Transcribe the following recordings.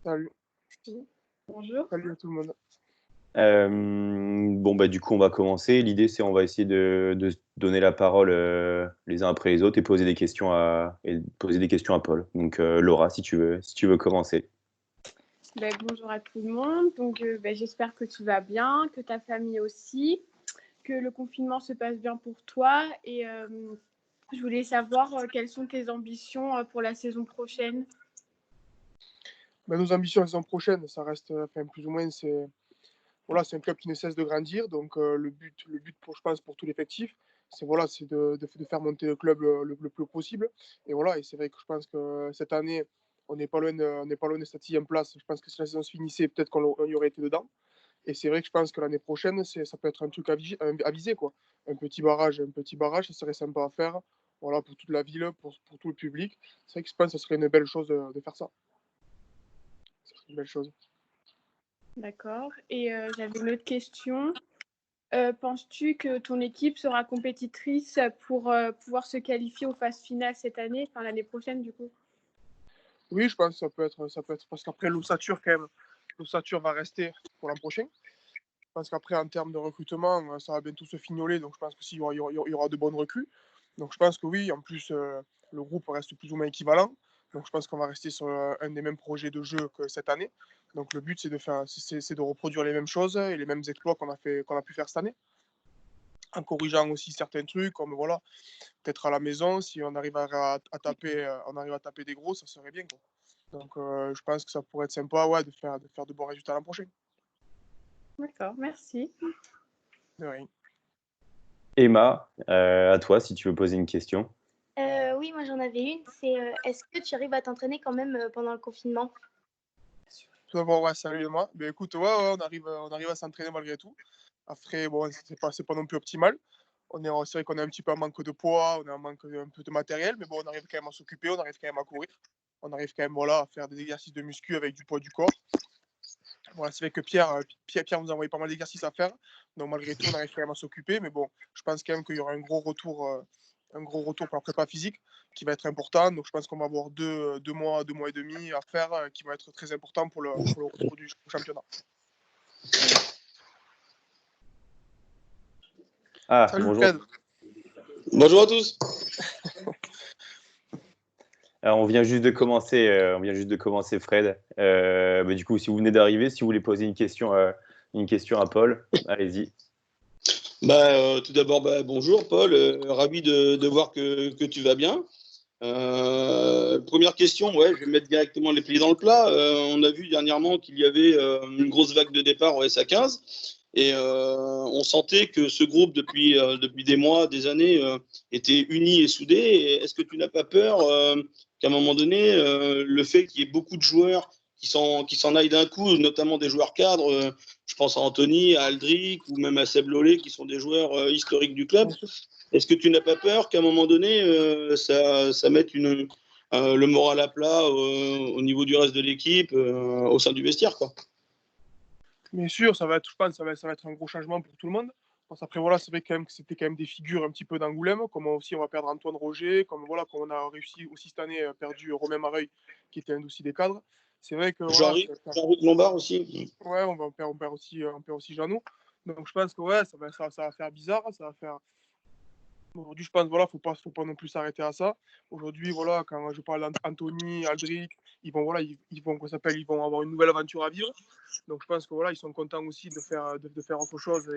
Salut, Si. Bonjour. salut à tout le monde. Du coup, on va commencer. L'idée, c'est on va essayer de se donner la parole les uns après les autres et poser des questions à Paul. Donc, Laura, si tu veux commencer. Bonjour à tout le monde. J'espère que tu vas bien, que ta famille aussi, que le confinement se passe bien pour toi. Et je voulais savoir quelles sont tes ambitions pour la saison prochaine. Nos ambitions la saison prochaine, ça reste, plus ou moins, c'est un club qui ne cesse de grandir. Donc le but je pense, pour tout l'effectif, c'est de faire monter le club le plus possible. Et c'est vrai que je pense que cette année, on n'est pas loin de cette 6e place. Je pense que si la saison se finissait, peut-être qu'on y aurait été dedans. Et c'est vrai que je pense que l'année prochaine, ça peut être un truc à viser, quoi. Un petit barrage, ça serait sympa à faire. Voilà, pour toute la ville, pour tout le public. C'est vrai que je pense que ce serait une belle chose de faire ça. Ce serait une belle chose. D'accord. Et j'avais une autre question. Penses-tu que ton équipe sera compétitrice pour pouvoir se qualifier aux phases finales cette année, enfin l'année prochaine du coup? Oui, je pense que ça peut être parce qu'après l'ossature quand même, l'ossature va rester pour l'an prochain. Je pense qu'après en termes de recrutement, ça va bientôt se fignoler, donc je pense que s'il y aura de bonnes recrues. Donc je pense que oui, en plus le groupe reste plus ou moins équivalent. Donc je pense qu'on va rester sur un des mêmes projets de jeu que cette année. Donc le but c'est de reproduire les mêmes choses et les mêmes exploits qu'on a pu faire cette année, en corrigeant aussi certains trucs, comme voilà, peut-être à la maison, si on arrive à taper des gros, ça serait bien, quoi. Donc je pense que ça pourrait être sympa, ouais, de faire de bons résultats l'an prochain. D'accord, merci. De rien. Emma, à toi, si tu veux poser une question. Oui, moi j'en avais une. C'est est-ce que tu arrives à t'entraîner quand même pendant le confinement? Tout d'abord, ouais, salut Emma. Ben écoute, ouais, on arrive à s'entraîner malgré tout. Après, bon, c'est pas non plus optimal. C'est vrai qu'on est un petit peu en manque de poids, on est en manque un peu de matériel, mais bon, on arrive quand même à s'occuper, on arrive quand même à courir. On arrive quand même, voilà, à faire des exercices de muscu avec du poids du corps. Voilà, c'est vrai que Pierre nous a envoyé pas mal d'exercices à faire. Donc malgré tout, on arrive quand même à s'occuper. Mais bon, je pense quand même qu'il y aura un gros retour pour la prépa physique qui va être important. Donc je pense qu'on va avoir deux mois et demi à faire qui vont être très importants pour le retour du championnat. Ah, Salut bonjour. Fred. Bonjour à tous. Alors, on vient juste de commencer, Fred. Du coup, si vous venez d'arriver, si vous voulez poser une question à Paul, allez-y. Tout d'abord, bonjour Paul, ravi de voir que tu vas bien. Première question, ouais, je vais mettre directement les pieds dans le plat. On a vu dernièrement qu'il y avait une grosse vague de départ au SA15 et on sentait que ce groupe, depuis des mois, des années, était uni et soudé. Et est-ce que tu n'as pas peur qu'à un moment donné, le fait qu'il y ait beaucoup de joueurs qui s'en aillent d'un coup, notamment des joueurs cadres, je pense à Anthony, à Aldric ou même à Seb Lollet, qui sont des joueurs historiques du club, est-ce que tu n'as pas peur qu'à un moment donné, ça mette le moral à plat au niveau du reste de l'équipe, au sein du vestiaire, quoi? Bien sûr, je pense, ça va être un gros changement pour tout le monde. Parce qu'après, voilà, c'est vrai quand même que c'était quand même des figures un petit peu d'Angoulême, comme aussi on va perdre Antoine Roger, comme on a réussi aussi cette année perdu Romain Mareuil, qui était un aussi des cadres. C'est vrai que voilà, Jean-Luc Lombard aussi. ouais, on perd aussi Jeannot. Donc je pense que ouais, ça va faire bizarre, ça va faire. Aujourd'hui, je pense voilà, faut pas non plus s'arrêter à ça. Aujourd'hui, voilà, quand je parle d'Anthony, Aldric, ils vont voilà, ils vont avoir une nouvelle aventure à vivre. Donc je pense que voilà, ils sont contents aussi de faire autre chose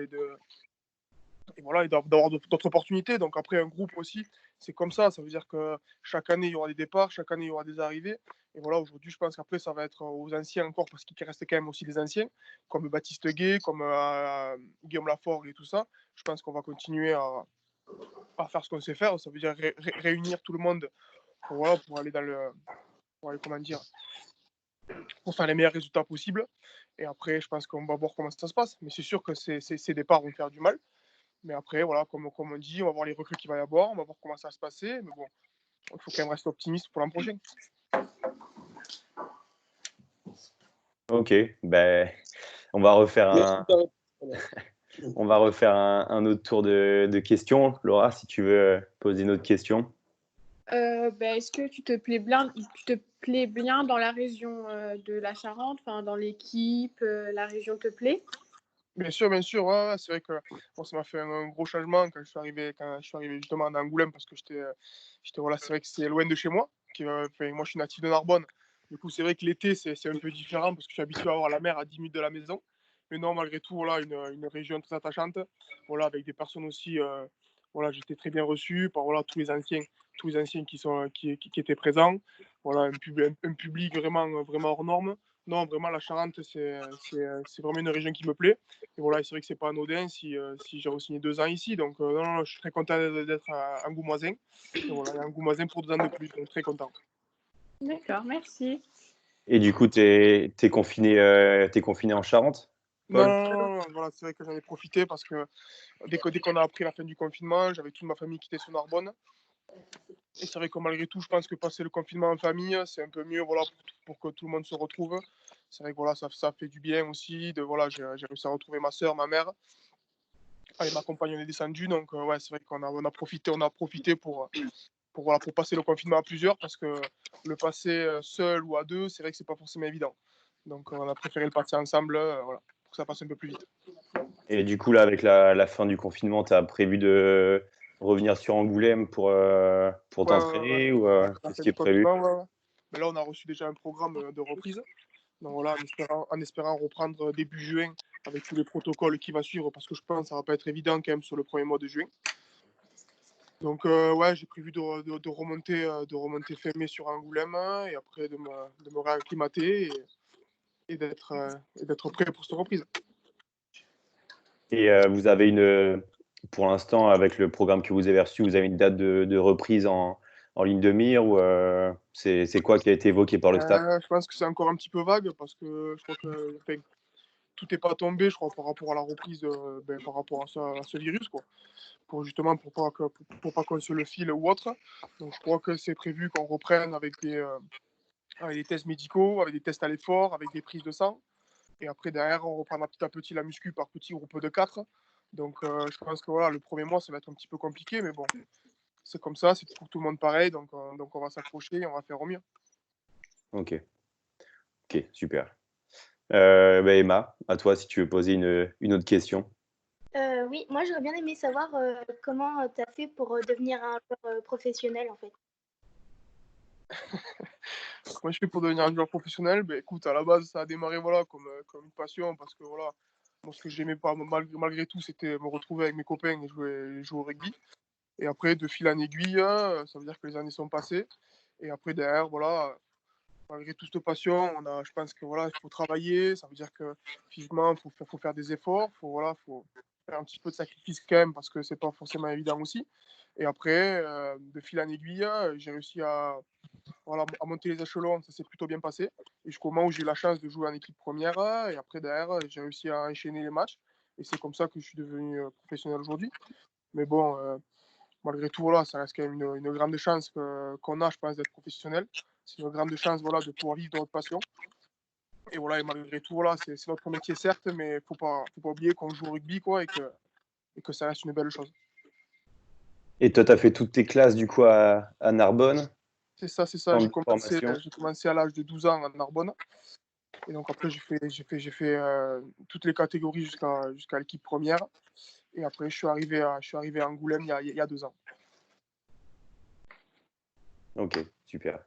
et voilà, et d'avoir d'autres opportunités. Donc après, un groupe aussi, c'est comme ça veut dire que chaque année il y aura des départs, chaque année il y aura des arrivées. Et voilà, aujourd'hui, je pense qu'après ça va être aux anciens encore, parce qu'il reste quand même aussi des anciens, comme Baptiste Guay, comme Guillaume Lafort et tout ça. Je pense qu'on va continuer à faire ce qu'on sait faire. Ça veut dire réunir tout le monde pour aller comment dire, pour faire les meilleurs résultats possibles. Et après, je pense qu'on va voir comment ça se passe. Mais c'est sûr que ces départs vont faire du mal. Mais après, voilà, comme on dit, on va voir les recrues qu'il va y avoir, on va voir comment ça va se passer. Mais bon, il faut quand même rester optimiste pour l'an prochain. Ok, on va refaire un autre tour de questions. Laura, si tu veux poser une autre question. Est-ce que tu te plais bien dans la région de la Charente, enfin, dans l'équipe, la région te plaît? Bien sûr, ouais, ouais, c'est vrai que bon, ça m'a fait un gros changement quand je suis arrivé justement à Angoulême parce que voilà, c'est vrai que c'est loin de chez moi. Enfin, moi, je suis natif de Narbonne. Du coup, c'est vrai que l'été, c'est un peu différent parce que je suis habitué à avoir la mer à 10 minutes de la maison. Mais non, malgré tout, voilà, une région très attachante. Voilà, avec des personnes aussi. Voilà, j'étais très bien reçu par voilà, tous les anciens qui étaient présents. Voilà, un public vraiment, vraiment hors norme. Non, vraiment, la Charente, c'est vraiment une région qui me plaît. Et voilà, c'est vrai que c'est pas anodin si j'ai signé 2 ans ici. Donc, non, non, je suis très content d'être à Angoumoisin. Et voilà, à Angoumoisin pour 2 ans de plus. Donc, très content. D'accord, merci. Et du coup, t'es confiné en Charente, Non, Paul? non, non, non, voilà, c'est vrai que j'en ai profité parce que dès qu'on a appris la fin du confinement, j'avais toute ma famille qui était sur Narbonne. Et c'est vrai que malgré tout, je pense que passer le confinement en famille, c'est un peu mieux voilà, pour que tout le monde se retrouve. C'est vrai que voilà, ça fait du bien aussi. Voilà, j'ai réussi à retrouver ma soeur, ma mère. Allez, ma compagne, on est descendu. Donc, ouais, c'est vrai on a profité voilà, pour passer le confinement à plusieurs parce que le passer seul ou à deux, c'est vrai que c'est pas forcément évident. Donc, on a préféré le passer ensemble voilà, pour que ça passe un peu plus vite. Et du coup, là, avec la fin du confinement, tu as prévu de revenir sur Angoulême pour Ouais, ouais, ouais. t'entraîner ou La qu'est-ce fin qui est du prévu? confinement, ouais, ouais. Mais là, on a reçu déjà un programme de reprise. Donc voilà, en espérant reprendre début juin avec tous les protocoles qui va suivre, parce que je pense que ça va pas être évident quand même sur le premier mois de juin. Donc ouais, j'ai prévu de remonter fin mai sur Angoulême et après de me réacclimater et d'être prêt pour cette reprise. Et vous avez pour l'instant, avec le programme que vous avez reçu, vous avez une date de reprise en ligne de mire ou c'est quoi qui a été évoqué par le staff? Je pense que c'est encore un petit peu vague parce que je crois que enfin, tout n'est pas tombé, je crois, par rapport à la reprise, par rapport à ce virus, quoi. Justement pour pas qu'on se le file ou autre. Donc je crois que c'est prévu qu'on reprenne avec des tests médicaux, avec des tests à l'effort, avec des prises de sang. Et après derrière, on reprendra petit à petit la muscu par petits groupes de 4. Donc je pense que voilà, le premier mois, ça va être un petit peu compliqué, mais bon, c'est comme ça, c'est pour tout le monde pareil, donc on va s'accrocher et on va faire au mieux. Ok, ok, super. Emma, à toi si tu veux poser une autre question. Oui, moi j'aurais bien aimé savoir comment tu as fait pour devenir un joueur professionnel en fait. Comment je fais pour devenir un joueur professionnel? Ben, écoute, à la base, ça a démarré voilà, comme une passion, parce que voilà, moi, ce que j'aimais pas, malgré tout, c'était me retrouver avec mes copains et jouer au rugby. Et après, de fil en aiguille, ça veut dire que les années sont passées. Et après, derrière, voilà, malgré toute cette passion, je pense que voilà, il faut travailler. Ça veut dire que physiquement, faut faire des efforts. Faut faire un petit peu de sacrifice quand même, parce que c'est pas forcément évident aussi. Et après, de fil en aiguille, j'ai réussi voilà, à monter les échelons, ça s'est plutôt bien passé. Et jusqu'au moment où j'ai eu la chance de jouer en équipe première, et après derrière, j'ai réussi à enchaîner les matchs. Et c'est comme ça que je suis devenu professionnel aujourd'hui. Mais bon, malgré tout, voilà, ça reste quand même une grande chance qu'on a, je pense, d'être professionnel. C'est une grande chance voilà, de pouvoir vivre de notre passion. Et voilà, et malgré tout, voilà, c'est notre métier, certes, mais il ne faut pas oublier qu'on joue au rugby quoi, et que ça reste une belle chose. Et toi, tu as fait toutes tes classes du coup à Narbonne, C'est ça, c'est ça. centre J'ai de commencé, formation. j'ai commencé à l'âge de 12 ans à Narbonne. Et donc après, j'ai fait toutes les catégories jusqu'à l'équipe première. Et après, je suis arrivé à Angoulême il y a 2 ans. Ok, super.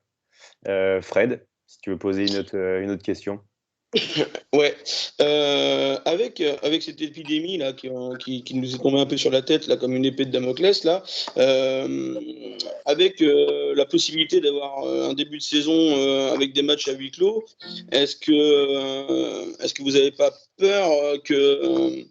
Fred, si tu veux poser une autre question. Ouais, avec cette épidémie là qui nous est tombée un peu sur la tête là comme une épée de Damoclès là, avec la possibilité d'avoir un début de saison avec des matchs à huis clos, est-ce que vous n'avez pas peur que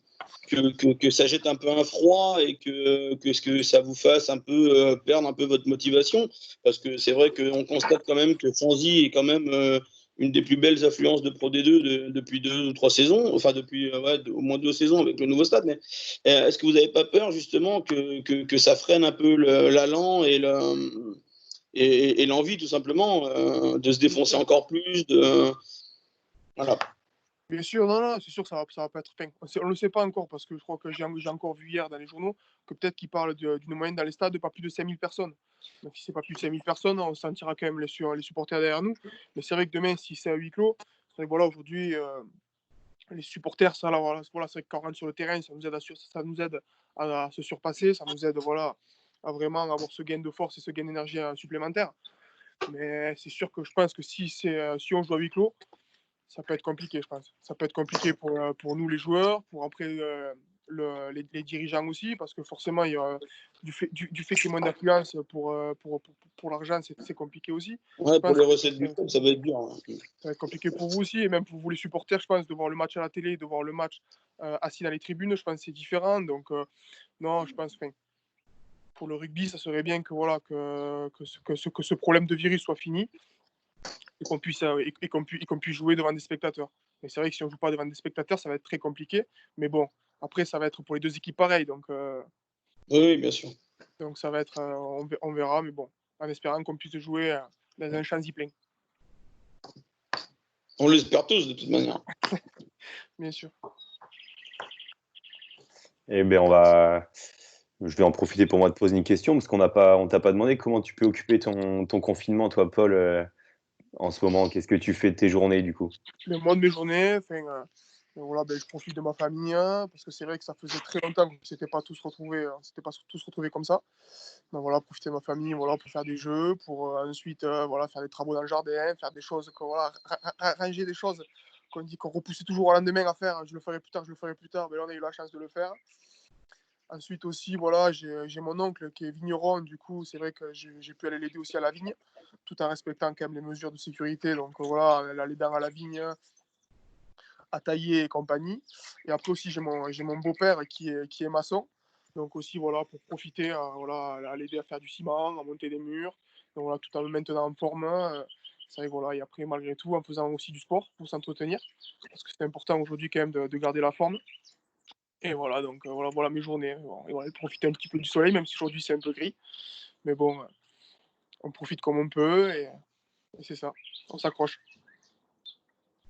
ça jette un peu un froid et que ça vous fasse un peu perdre un peu votre motivation? Parce que c'est vrai qu'on constate quand même que Fanzy est quand même une des plus belles affluences de Pro D2 depuis 2 ou 3 saisons, enfin depuis au moins 2 saisons avec le nouveau stade. Mais est-ce que vous n'avez pas peur justement que ça freine un peu l'allant et l'envie tout simplement de se défoncer encore plus voilà. Bien sûr, non, non, c'est sûr que ça va pas être. Enfin, on ne le sait pas encore parce que je crois que j'ai encore vu hier dans les journaux que peut-être qu'ils parlent d'une moyenne dans les stades de pas plus de 5000 personnes. Donc si c'est pas plus de 5000 personnes, on sentira quand même les supporters derrière nous. Mais c'est vrai que demain, si c'est à huis clos, c'est vrai que voilà, aujourd'hui, les supporters, ça, là, voilà, c'est vrai que quand on rentre sur le terrain, ça nous aide à se surpasser, ça nous aide voilà, à vraiment avoir ce gain de force et ce gain d'énergie supplémentaire. Mais c'est sûr que je pense que si on joue à huis clos, ça peut être compliqué, je pense. Ça peut être compliqué pour nous, les joueurs, pour après les dirigeants aussi, parce que forcément, du fait qu'il y ait moins d'affluence pour l'argent, c'est compliqué aussi. Ouais, Je pour pense les que recettes du club, ça va être dur. Hein. ça va être compliqué pour vous aussi, et même pour vous, les supporters, je pense, de voir le match à la télé, de voir le match assis dans les tribunes, je pense que c'est différent. Donc, non, je pense, pour le rugby, ça serait bien que, voilà, que ce problème de virus soit fini et qu'on puisse jouer devant des spectateurs. Mais c'est vrai que si on ne joue pas devant des spectateurs, ça va être très compliqué. Mais bon, après, ça va être pour les deux équipes pareil. Oui, bien sûr. Donc ça va être, on verra. Mais bon, en espérant qu'on puisse jouer dans un champ plein. On l'espère tous, de toute manière. Bien sûr. Eh bien, je vais en profiter pour moi de poser une question, parce on t'a pas demandé comment tu peux occuper ton confinement, toi, Paul, en ce moment. Qu'est-ce que tu fais de tes journées, du coup? Mais moi, de mes journées, voilà, je profite de ma famille, hein, parce que c'est vrai que ça faisait très longtemps qu'on ne s'était pas tous retrouvés comme ça. Donc voilà, profiter de ma famille, voilà, pour faire des jeux, pour ensuite voilà, faire des travaux dans le jardin, faire des choses, voilà, ranger des choses qu'on dit qu'on repoussait toujours au lendemain à faire. Je le ferai plus tard, je le ferai plus tard. Mais là, on a eu la chance de le faire. Ensuite aussi, voilà, j'ai mon oncle qui est vigneron. Du coup, c'est vrai que j'ai pu aller l'aider aussi à la vigne, tout en respectant quand même les mesures de sécurité. Donc voilà, aller dans à la vigne, à tailler et compagnie. Et après aussi, j'ai mon beau-père qui est maçon. Donc aussi, voilà, pour profiter, voilà, à l'aider à faire du ciment, à monter des murs. Donc voilà, tout en me maintenant en forme. C'est vrai, voilà, et après, malgré tout, en faisant aussi du sport pour s'entretenir. Parce que c'est important aujourd'hui quand même de garder la forme. Et voilà, donc voilà mes journées. Bon, et voilà, profiter un petit peu du soleil, même si aujourd'hui c'est un peu gris. Mais bon, on profite comme on peut et c'est ça, on s'accroche.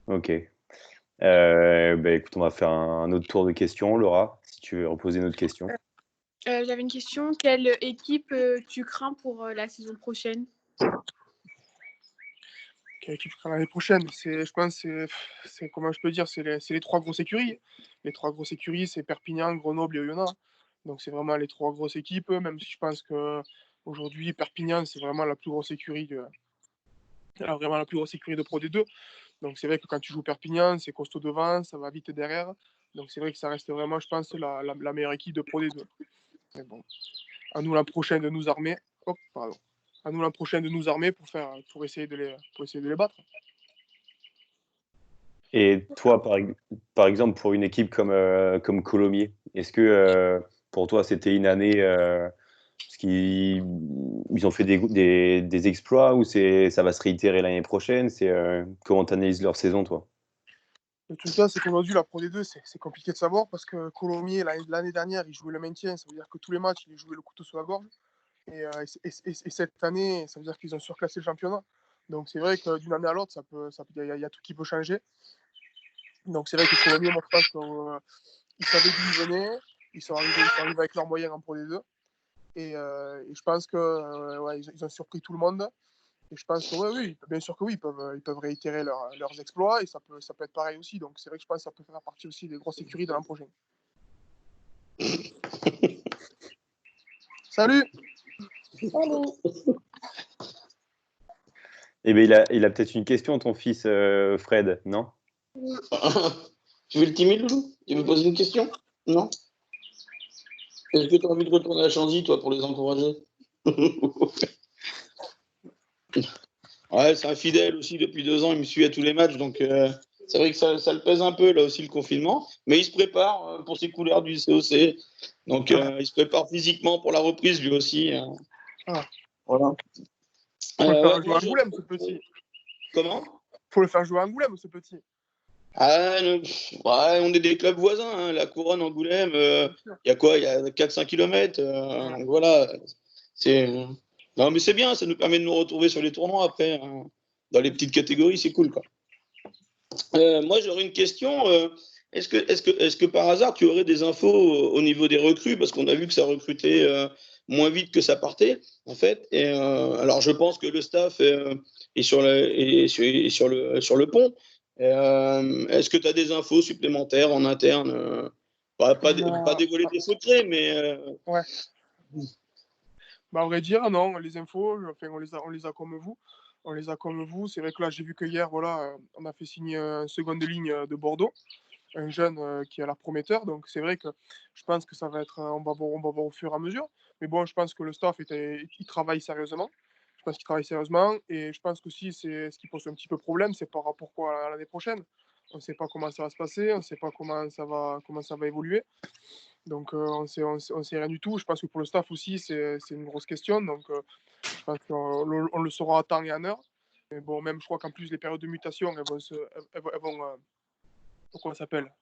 Ok. Écoute, on va faire un autre tour de questions. Laura, si tu veux reposer une autre question. J'avais une question. Quelle équipe tu crains pour la saison prochaine? Quelle équipe sera l'année prochaine? Je pense c'est comment je peux dire, c'est les trois grosses écuries. Les trois grosses écuries, c'est Perpignan, Grenoble et Oyonnax. Donc c'est vraiment les trois grosses équipes, même si je pense que aujourd'hui Perpignan, c'est vraiment la plus grosse écurie vraiment la plus grosse écurie de Pro D2. Donc c'est vrai que quand tu joues Perpignan, c'est costaud devant, ça va vite derrière. Donc c'est vrai que ça reste vraiment, je pense, la meilleure équipe de Pro D2. Mais bon, à nous la prochaine de nous armer. Hop, pardon. À nous la prochaine de nous armer pour essayer de les battre. Et toi, par exemple, pour une équipe comme Colomiers, est-ce que pour toi, c'était une année parce qu'ils ont fait des exploits ou ça va se réitérer l'année prochaine? Comment tu analyses leur saison, toi? Le truc là, c'est qu'aujourd'hui, la Pro D2, c'est compliqué de savoir parce que Colomiers, l'année dernière, il jouait le maintien. Ça veut dire que tous les matchs, il jouait le couteau sous la gorge. Et cette année, ça veut dire qu'ils ont surclassé le championnat. Donc c'est vrai que d'une année à l'autre, il y a tout qui peut changer. Donc c'est vrai que Colomiers, moi, je pense qu'ils savaient d'où ils venaient. Ils sont arrivés avec leurs moyens en Pro D2. Et je pense que ouais, ils ont surpris tout le monde. Et je pense que oui, bien sûr que oui, ils peuvent réitérer leurs exploits et ça peut être pareil aussi. Donc c'est vrai que je pense que ça peut faire partie aussi des grosses écuries de l'an prochain. Salut! Eh bien, il a peut-être une question, ton fils Fred, non? Tu veux le timide, Loulou? Tu veux poser une question? Non? Est-ce que tu as envie de retourner à Chanzy, toi, pour les encourager? Ouais, c'est un fidèle aussi depuis 2 ans, il me suit à tous les matchs, donc c'est vrai que ça le pèse un peu, là aussi, le confinement. Mais il se prépare pour ses couleurs du COC, donc il se prépare physiquement pour la reprise, lui aussi. Ah. Voilà. Faut le faire jouer à Angoulême, ce petit. Comment? Faut le faire jouer à Angoulême, ce petit. Ah, ouais, on est des clubs voisins, hein. La Couronne, Angoulême, il y a quoi? Il y a 4-5 km. Donc voilà. Non, mais c'est bien, ça nous permet de nous retrouver sur les tournois après. Hein. Dans les petites catégories, c'est cool, quoi. Moi, j'aurais une question. Est-ce que par hasard, tu aurais des infos au niveau des recrues? Parce qu'on a vu que ça recrutait moins vite que ça partait, en fait. Et, alors, je pense que le staff est sur le pont. Est-ce que tu as des infos supplémentaires en interne? Pas dévoiler des secrets, mais Ouais. Bah, à vrai dire, non, les infos, enfin, on les a comme vous. On les a comme vous. C'est vrai que là, j'ai vu que hier, voilà, on a fait signer un seconde ligne de Bordeaux, un jeune qui a l'air prometteur. Donc, c'est vrai que je pense que ça va être, on va voir au fur et à mesure. Mais bon, je pense que le staff, il travaille sérieusement. Je pense qu'il travaille sérieusement. Et je pense qu'aussi, c'est ce qui pose un petit peu problème, c'est par rapport à l'année prochaine. On ne sait pas comment ça va se passer, on ne sait pas comment ça va évoluer. Donc, on sait rien du tout. Je pense que pour le staff aussi, c'est une grosse question. Donc, je pense qu'on le saura à temps et en heure. Mais bon, même, je crois qu'en plus, les périodes de mutation, elles vont comment ça s'appelle?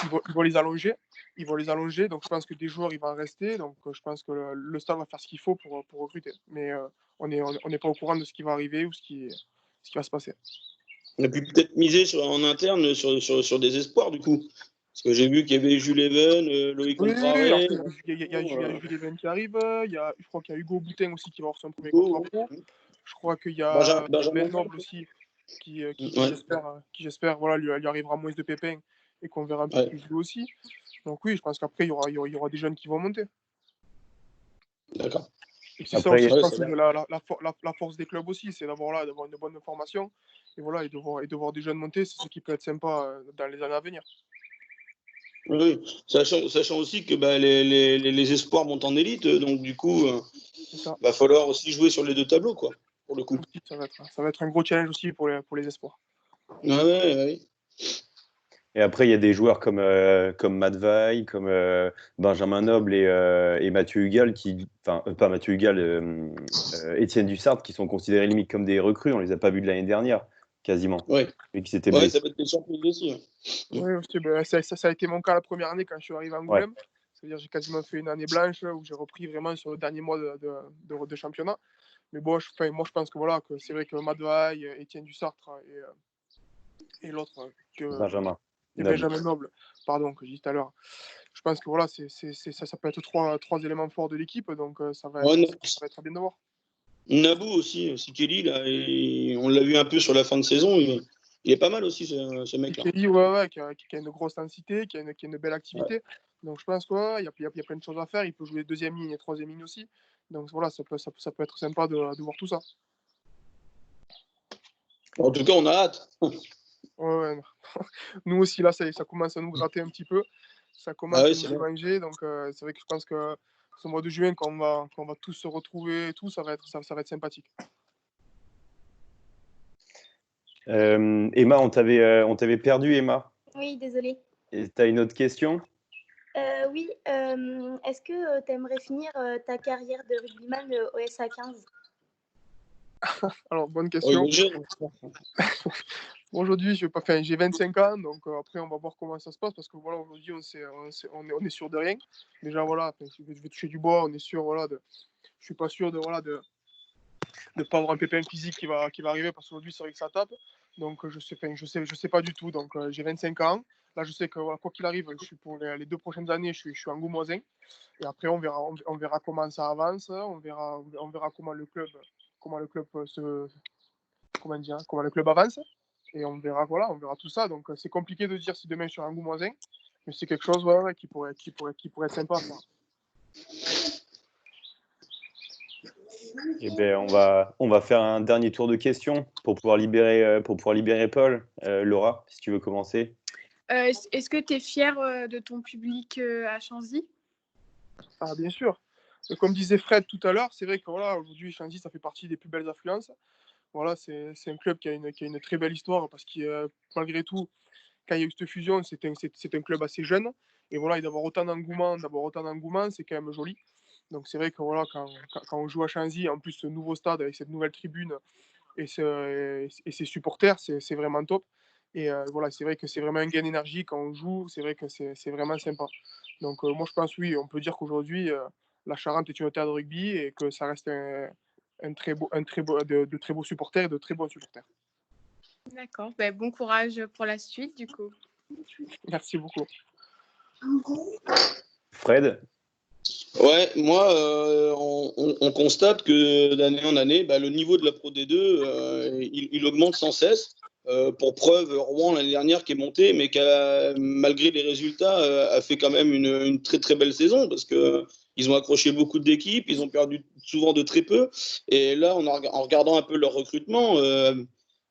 Ils vont les allonger. Ils vont les allonger. Donc, je pense que des joueurs, ils vont en rester. Donc, je pense que le staff va faire ce qu'il faut pour recruter. Mais on n'est pas au courant de ce qui va arriver ou ce qui va se passer. on a pu peut-être miser en interne sur des espoirs, du coup. Parce que j'ai vu qu'il y avait Jules Even, Loïc Oui, Contraré. après, il y a Jules Even qui arrive. Je crois qu'il y a Hugo Boutin aussi qui va avoir son premier Hugo, contrat pro. Je crois qu'il y a Benjamin. Ben Noble aussi qui Ouais. j'espère voilà, lui arrivera moins de pépins et qu'on verra un peu Ouais. plus jouer aussi. Donc oui, je pense qu'après, il y aura des jeunes qui vont monter. D'accord. Et c'est ça Après, aussi, je Ouais, pense c'est que vrai. la force des clubs aussi, c'est d'avoir une bonne formation et, voilà, et de voir des jeunes monter, c'est ce qui peut être sympa dans les années à venir. Oui, sachant aussi que bah, les espoirs montent en élite, donc du coup, C'est ça. va falloir aussi jouer sur les deux tableaux, quoi, pour le coup. Aussi, ça va être un gros challenge aussi pour les espoirs. Ouais. et après, il y a des joueurs comme Matt Vaille, comme Benjamin Noble et Mathieu Hugal, enfin, pas Mathieu Hugal, Étienne Dussart, qui sont considérés limite comme des recrues. On les a pas vus de l'année dernière, quasiment, Ouais. et qui s'étaient Ouais, blessés. ça va être des surprises aussi. Hein. Oui, aussi, ben, ça a été mon cas la première année quand je suis arrivé à Ouais. Angoulême. C'est-à-dire j'ai quasiment fait une année blanche où j'ai repris vraiment sur le dernier mois de championnat. Mais bon, moi je pense que voilà, que c'est vrai que Madvaille, Étienne Dussartre et l'autre, Benjamin et Noble. Benjamin Noble, pardon, que j'ai dit tout à l'heure. Je pense que voilà, ça peut être trois éléments forts de l'équipe, donc ça va Ouais, être bien de voir. Nabou aussi, Sikeli, là, on l'a vu un peu sur la fin de saison, il est pas mal aussi, ce mec-là. Kelly, ouais, qui a une grosse densité, qui a une belle Ouais. activité. Donc je pense qu'il y a plein de choses à faire. Il peut jouer deuxième ligne et troisième ligne aussi. Donc voilà, ça peut être sympa de voir tout ça. En tout cas, on a hâte. Ouais. Nous aussi, là, ça commence à nous gratter un petit peu. Ça Ah commence ouais, à c'est nous bon. manger. Donc c'est vrai que je pense que ce mois de juin, quand on va tous se retrouver et tout, ça va être sympathique. Emma, on t'avait perdu, Emma. Oui, désolée. Et tu as une autre question? Oui, est-ce que tu aimerais finir ta carrière de rugbyman au SA15? Alors, bonne Oh, il question. est jeune. Aujourd'hui, j'ai 25 ans, donc après, on va voir comment ça se passe parce que voilà, aujourd'hui, on est sûr de rien. Déjà, voilà, je vais toucher du bois, on est sûr, voilà, je suis pas sûr de pas avoir un pépin physique qui va arriver parce qu'aujourd'hui, c'est vrai que ça tape. Donc, je sais pas du tout. Donc, j'ai 25 ans. Là, je sais que voilà, quoi qu'il arrive, je suis pour les 2 prochaines années, je suis en Goumoisin. Et après, on verra comment ça avance. On verra comment le club comment le club avance. Et on verra tout ça. Donc, c'est compliqué de dire si demain je suis un Goumoisin. Mais c'est quelque chose ouais, qui pourrait être sympa. Ça. Eh ben, on va faire un dernier tour de questions pour pouvoir libérer Paul. Laura, si tu veux commencer. Est-ce que tu es fier de ton public à Chanzy? Ah, bien sûr. Et comme disait Fred tout à l'heure, c'est vrai que voilà, aujourd'hui, Chanzy, ça fait partie des plus belles affluences. Voilà, c'est un club qui a une très belle histoire parce que malgré tout, quand il y a eu cette fusion, c'est un club assez jeune. Et voilà, et d'avoir autant d'engouement, c'est quand même joli. Donc c'est vrai que voilà, quand on joue à Chanzy, en plus ce nouveau stade avec cette nouvelle tribune et ses supporters, c'est vraiment top. Et voilà, c'est vrai que c'est vraiment un gain d'énergie quand on joue, c'est vrai que c'est vraiment sympa. Donc moi je pense oui, on peut dire qu'aujourd'hui la Charente est une terre de rugby et que ça reste de très beaux supporters et de très bons supporters. D'accord. Ben, bon courage pour la suite, du coup. Merci beaucoup. Fred? Ouais, moi, on constate que d'année en année, le niveau de la Pro D2, il augmente sans cesse. Pour preuve, Rouen l'année dernière qui est monté, mais qui a, malgré les résultats, a fait quand même une très très belle saison parce que ils ont accroché beaucoup d'équipes, ils ont perdu souvent de très peu. Et là, en regardant un peu leur recrutement,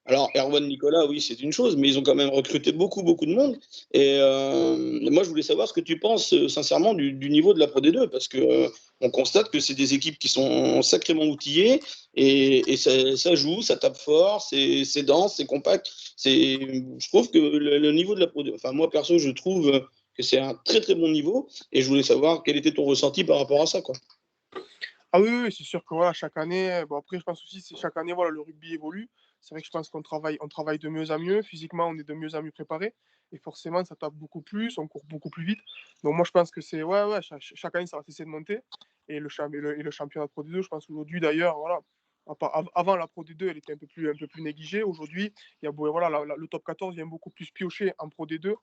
alors Erwan Nicolas, oui, c'est une chose, mais ils ont quand même recruté beaucoup beaucoup de monde. Et moi, je voulais savoir ce que tu penses sincèrement du niveau de la Pro D2, parce que on constate que c'est des équipes qui sont sacrément outillées et ça joue, ça tape fort, c'est dense, c'est compact. Je trouve que le niveau de la Pro D2, enfin moi perso, je trouve que c'est un très très bon niveau. Et je voulais savoir quel était ton ressenti par rapport à ça, quoi. Ah oui, oui, c'est sûr que voilà, chaque année, bon après je pense aussi c'est chaque année voilà, le rugby évolue. C'est vrai que je pense on travaille de mieux en mieux, physiquement on est de mieux en mieux préparé et forcément ça tape beaucoup plus, on court beaucoup plus vite. Donc moi je pense que c'est ouais, chaque année ça va cesser de monter et le championnat Pro D2, je pense aujourd'hui d'ailleurs voilà, avant la Pro D2 elle était un peu plus négligée. Aujourd'hui, il y a voilà, le top 14 vient beaucoup plus piocher en Pro D2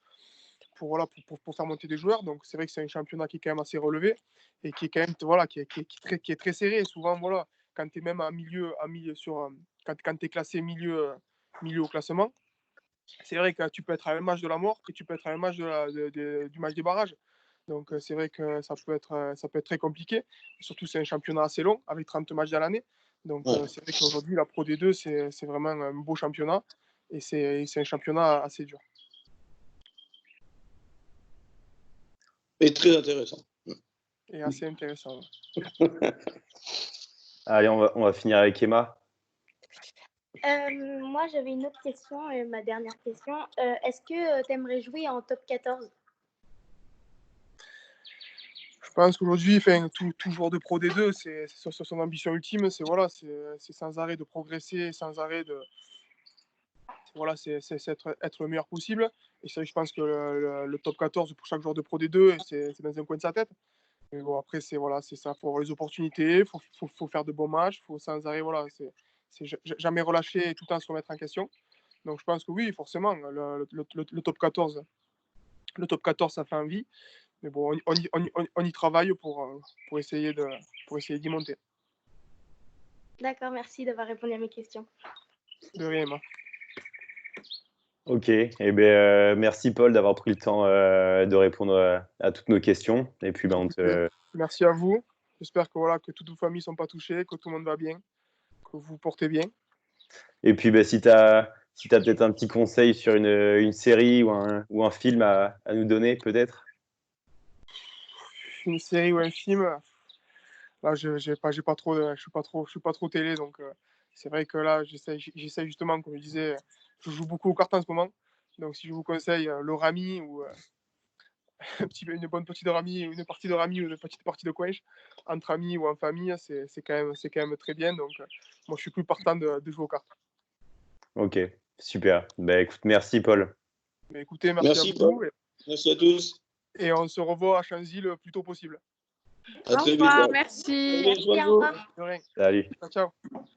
pour, voilà, pour faire monter des joueurs. Donc c'est vrai que c'est un championnat qui est quand même assez relevé et qui est quand même voilà, qui est très serré. Et souvent, voilà, quand tu es même à milieu sur, quand tu es classé milieu au classement, c'est vrai que tu peux être à un match de la mort et tu peux être à un match du match des barrages. Donc c'est vrai que ça peut être très compliqué. Surtout, c'est un championnat assez long, avec 30 matchs dans l'année. Donc Ouais. c'est vrai qu'aujourd'hui, la Pro D2, c'est vraiment un beau championnat et c'est un championnat assez dur. Et très intéressant. Et assez intéressant. Allez, on va finir avec Emma. Moi, j'avais une autre question, ma dernière question. Est-ce que tu aimerais jouer en top 14? Je pense qu'aujourd'hui, enfin, tout joueur de Pro D2, c'est son ambition ultime, c'est voilà, c'est sans arrêt de progresser, sans arrêt de voilà, c'est être le meilleur possible. Et ça, je pense que le top 14 pour chaque joueur de Pro D2, c'est dans un coin de sa tête. Mais bon, après, c'est voilà, c'est ça, faut avoir les opportunités, faut faire de bons matchs, faut sans arrêt voilà, c'est jamais relâcher et tout le temps se remettre en question. Donc je pense que oui, forcément, le top 14, ça fait envie. Mais bon, on y travaille pour essayer d'y monter. D'accord, merci d'avoir répondu à mes questions. De rien, Emma. Ok, eh merci Paul d'avoir pris le temps de répondre à toutes nos questions. Et puis Merci à vous. J'espère que, voilà, que toutes vos familles ne sont pas touchées, que tout le monde va bien, que vous vous portez bien. Et puis si tu as peut-être un petit conseil sur une série ou un film à nous donner, peut-être. Une série ou un film, là, je suis pas trop télé, donc c'est vrai que là, j'essaie justement, comme je disais, je joue beaucoup aux cartes en ce moment. Donc si je vous conseille le Rami ou une bonne petite Rami, une partie de Rami ou une petite partie de Quench, entre amis ou en famille, c'est quand même très bien. Donc moi, je suis plus partant de jouer aux cartes. Ok, super. Écoute, merci Paul. Mais écoutez, merci Merci, à vous. Paul. Merci à tous. Et on se revoit à Chanzy le plus tôt possible. À Au très vite. revoir, Ouais. merci. Prenez soin de Merci, au vous. revoir. De rien. Salut. Ciao, ciao.